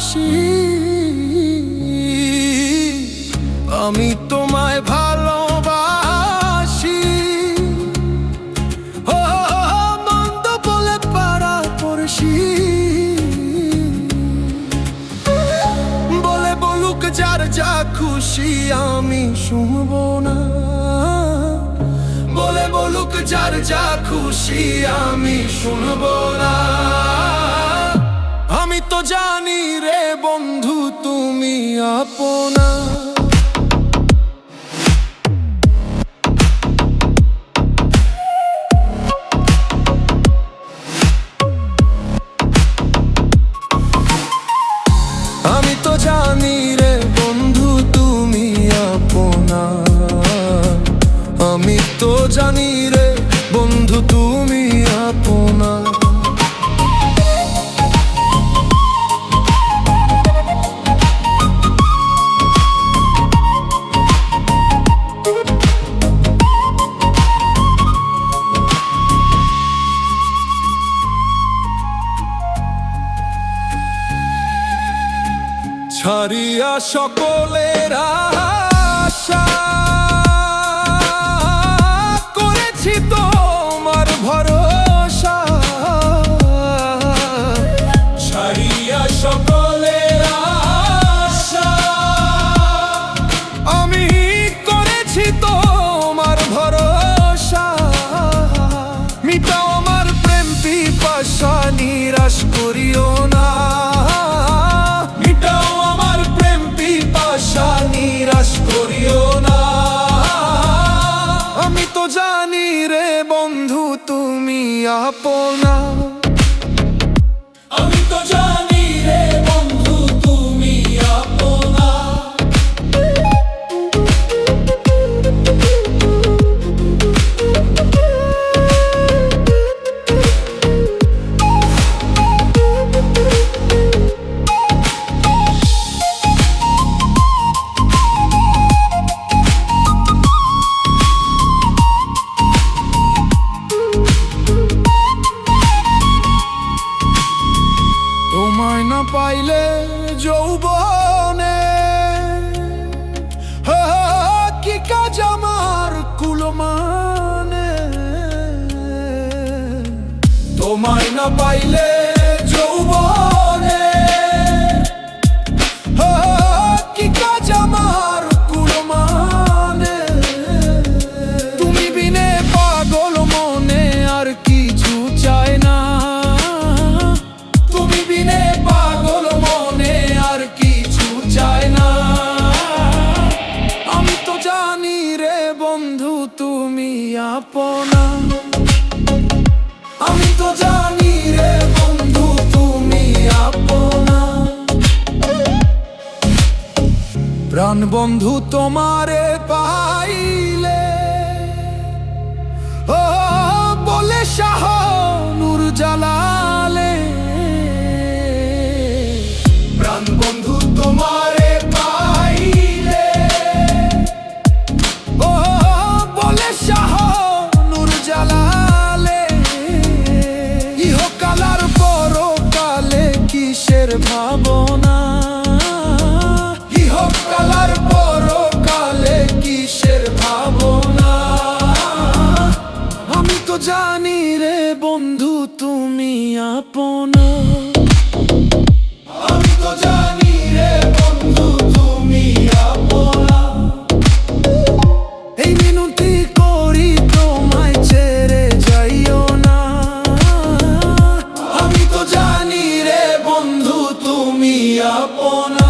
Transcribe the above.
খুশি। আমি তোমায় ভালোবাসি, ও মন্দ বলে পাড়া পড়শি। বলে বলুক যার যা খুশি, আমি শুনবো না। বলে বলুক যার যা খুশি, আমি শুনবো না। আমি তো জানি রে বন্ধু তুমি আপনা। আমি তো জানি রে বন্ধু তুমি আপনা। আমি তো জানি রে বন্ধু তুমি আপনা। ছাড়িয়া সকলের আশা, করেছি তোমার ভরসা। ছাড়িয়া সকলের আশা, আমি করেছি তোমার ভরসা। মিটাও আমার প্রেম পিপাসা, নিরাশ করিও না। নিরাশ করিও না। আমি তো জানি রে বন্ধু তুমি আপনা। আমি তো জানি রে বন্ধু তুমি আপনা। তোমায় না পাইলে যৌবনে কি কাজ আমার কুলমানে। তোমায় না পাইলে যৌবনে কি কাজ আমার কুলমানে। তুমি বিনে পাগল মনে আর কিছু চায় না। পাগল মনে আর কিছু চায় না। আমি তো জানি রে বন্ধু তুমি আপনা। আমি তো জানি রে বন্ধু তুমি আপনা। প্রাণ বন্ধু তোমারে পাইলে, ও বলে শাহ নূর জালালে। প্রাণ বন্ধু তোমারে পাইলে, ও বলে শাহ নূর জালালে। ইহকালার পরকালে কিসের ভাবনা। ইহকালার পরকালে কিসের ভাবনা। আমি তো জানি রে বন্ধু তুমি আপনা। আমি তো জানি রে বন্ধু তুমি আপনা। এই মিনতি করি তোমায় ছেড়ে যাইও না। আমি তো জানি রে বন্ধু তুমি আপনা।